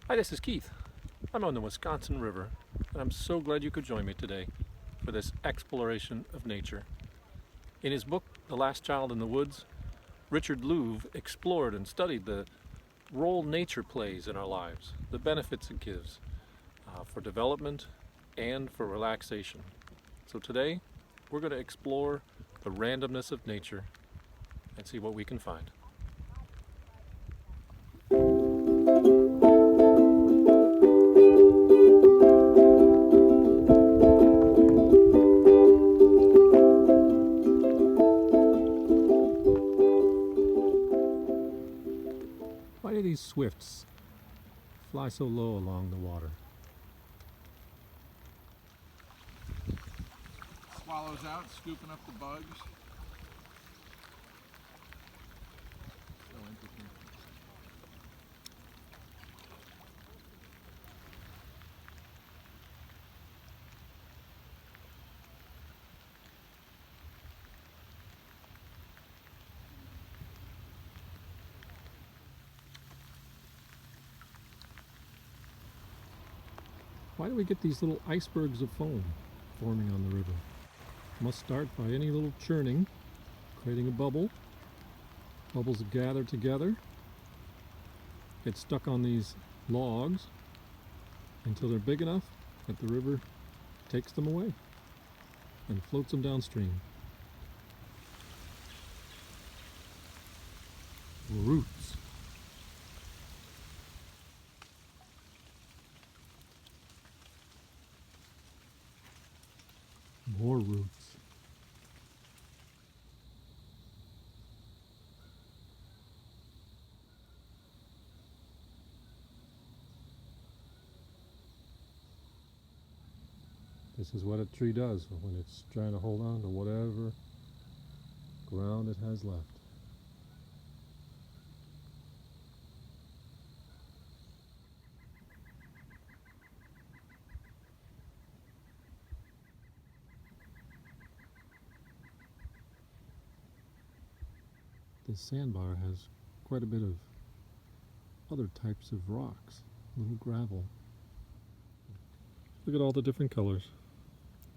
Hi, this is Keith. I'm on the Wisconsin River, and I'm so glad you could join me today for this exploration of nature. In his book, The Last Child in the Woods, Richard Louv explored and studied the role nature plays in our lives, the benefits it gives for development and for relaxation. So today, we're going to explore the randomness of nature and see what we can find. Why do these swifts fly so low along the water? Swallows out, scooping up the bugs. So interesting. Why do we get these little icebergs of foam forming on the river? It must start by any little churning, creating a bubble. Bubbles gather together, get stuck on these logs until they're big enough that the river takes them away and floats them downstream. Roots. More roots. This is what a tree does when it's trying to hold on to whatever ground it has left. This sandbar has quite a bit of other types of rocks, little gravel. Look at all the different colors.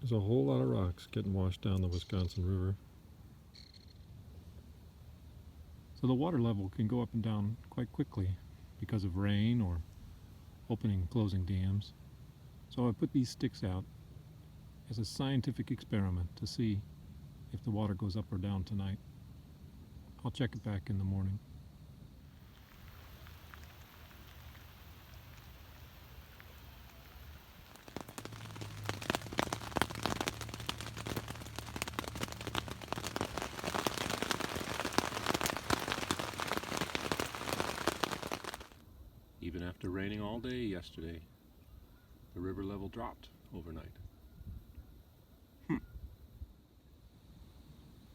There's a whole lot of rocks getting washed down the Wisconsin River. So the water level can go up and down quite quickly because of rain or opening and closing dams. So I put these sticks out as a scientific experiment to see if the water goes up or down tonight. I'll check it back in the morning. Even after raining all day yesterday, the river level dropped overnight.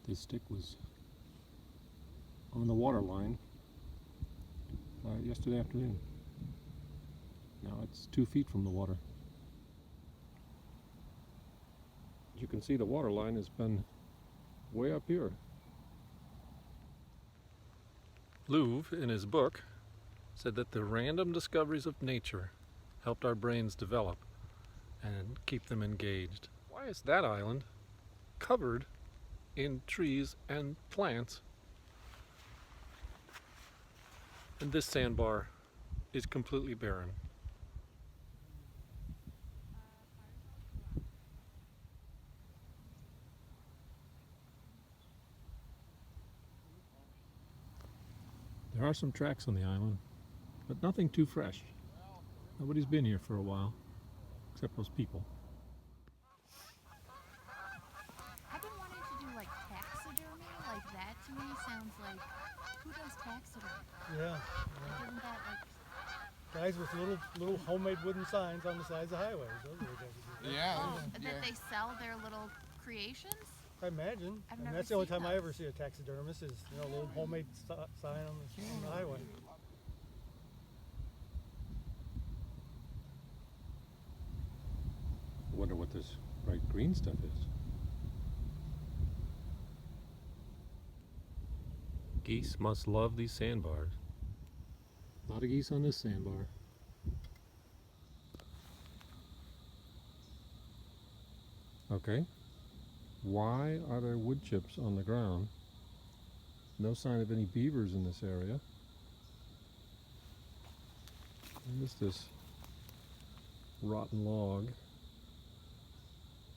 This stick was on the water line yesterday afternoon. Now it's 2 feet from the water. As you can see, the water line has been way up here. Louv, in his book, said that the random discoveries of nature helped our brains develop and keep them engaged. Why is that island covered in trees and plants, and this sandbar is completely barren? There are some tracks on the island, but nothing too fresh. Nobody's been here for a while, except those people. I've been wanting to do like taxidermy, like that to me sounds like, who does taxidermy? Yeah, Isn't that like, guys with little homemade wooden signs on the sides of highways. Those are the Yeah. that they sell their little creations? I imagine. I've And never that's the only seen time I ever those. see a taxidermist is a little homemade sign on the highway. I wonder what this bright green stuff is. Geese must love these sandbars. A lot of geese on this sandbar. Okay. Why are there wood chips on the ground? No sign of any beavers in this area. What is this rotten log?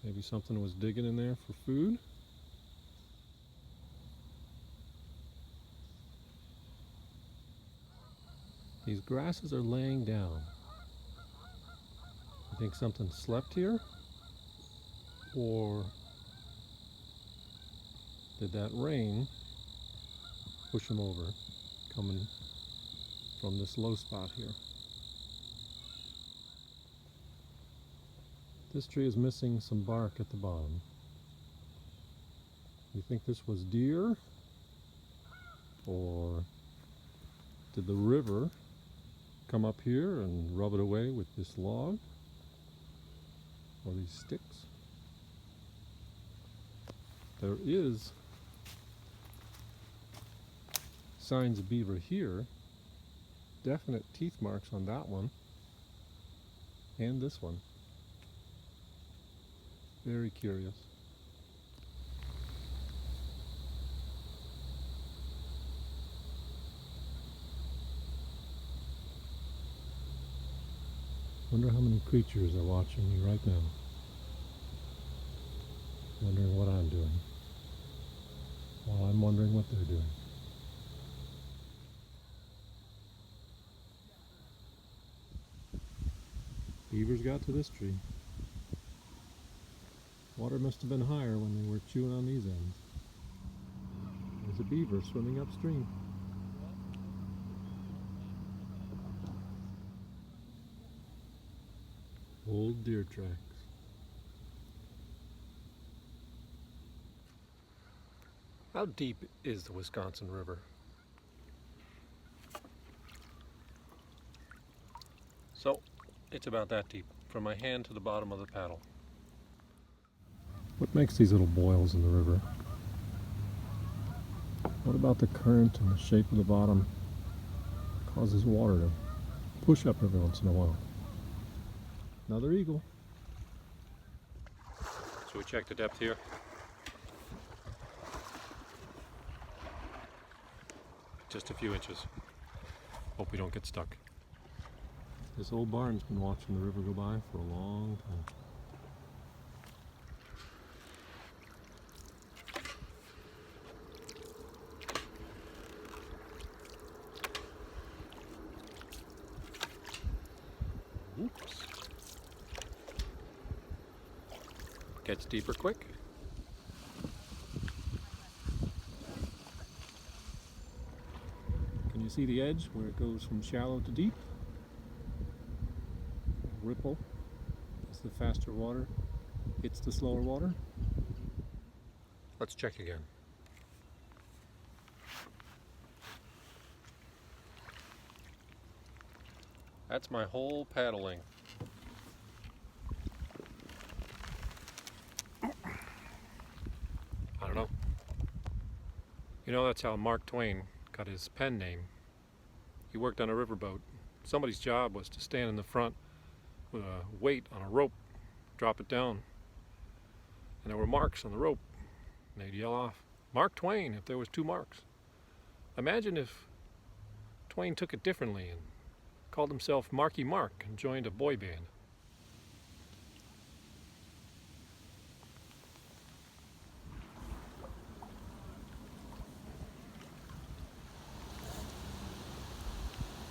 Maybe something was digging in there for food? These grasses are laying down. I think something slept here? Or did that rain push them over, coming from this low spot here? This tree is missing some bark at the bottom. You think this was deer? Or did the river come up here and rub it away with this log? Or these sticks? There is signs of beaver here. Definite teeth marks on that one. And this one. Very curious. Wonder how many creatures are watching me right now. Wondering what I'm doing. While I'm wondering what they're doing. Beavers got to this tree. Water must have been higher when they were chewing on these ends. There's a beaver swimming upstream. Old deer tracks. How deep is the Wisconsin River? So, it's about that deep, from my hand to the bottom of the paddle. What makes these little boils in the river? What about the current and the shape of the bottom causes water to push up every once in a while? Another eagle. So we check the depth here. Just a few inches. Hope we don't get stuck. This old barn's been watching the river go by for a long time. Oops. Gets deeper quick. Can you see the edge where it goes from shallow to deep? Ripple as the faster water hits the slower water. Let's check again. That's my whole paddling. I don't know. You know, that's how Mark Twain got his pen name. He worked on a riverboat. Somebody's job was to stand in the front with a weight on a rope, drop it down. And there were marks on the rope. And they'd yell off, "Mark Twain," if there was 2 marks. Imagine if Twain took it differently and called himself Marky Mark and joined a boy band.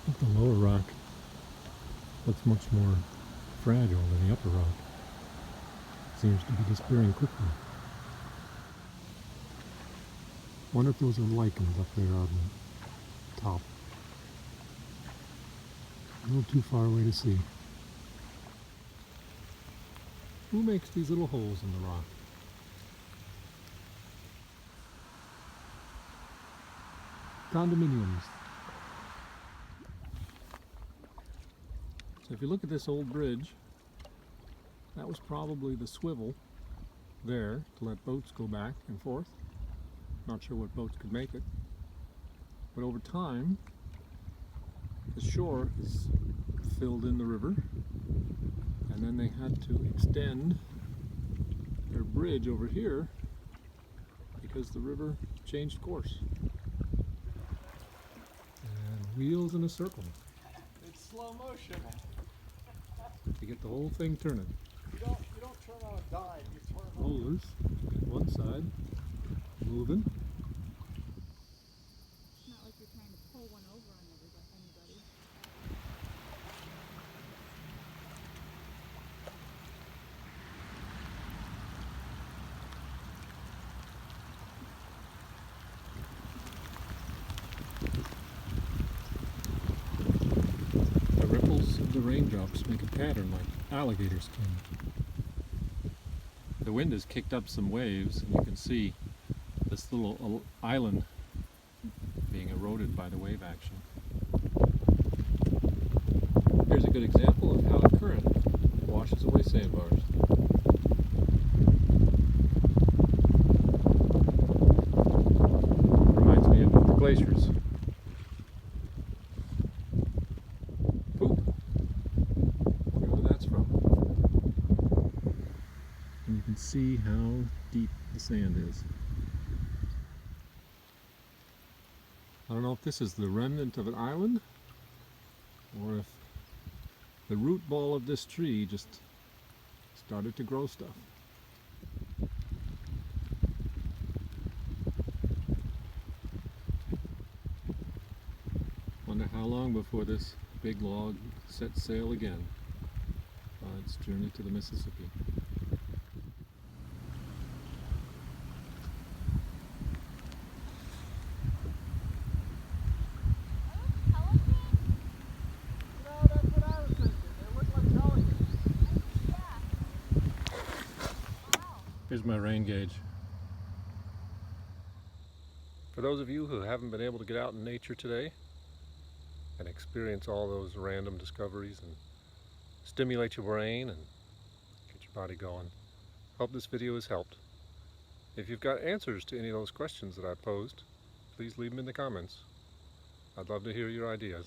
I think the lower rock looks much more fragile than the upper rock. It seems to be disappearing quickly. Wonder if those are lichens up there on the top. A little too far away to see. Who makes these little holes in the rock? Condominiums. So if you look at this old bridge, that was probably the swivel there to let boats go back and forth. Not sure what boats could make it. But over time, the shore has filled in the river, and then they had to extend their bridge over here because the river changed course. And wheels in a circle It's slow motion. to get the whole thing turning. You don't turn on a dime, you turn on. Rollers at one side, moving. It's not like you're trying to pull one over on anybody. The ripples of the raindrops make a pattern like alligator skin. The wind has kicked up some waves, and you can see this little island being eroded by the wave action. Here's a good example of how a current washes away sandbars. Reminds me of the glaciers. Poop. Wonder who that's from. And you can see how deep the sand is. I don't know if this is the remnant of an island or if the root ball of this tree just started to grow stuff. Wonder how long before this big log sets sail again on its journey to the Mississippi. No, that's what I was thinking. They look like pelicans. Here's my rain gauge. For those of you who haven't been able to get out in nature today and experience all those random discoveries and stimulate your brain and get your body going, hope this video has helped. If you've got answers to any of those questions that I posed, please leave them in the comments. I'd love to hear your ideas.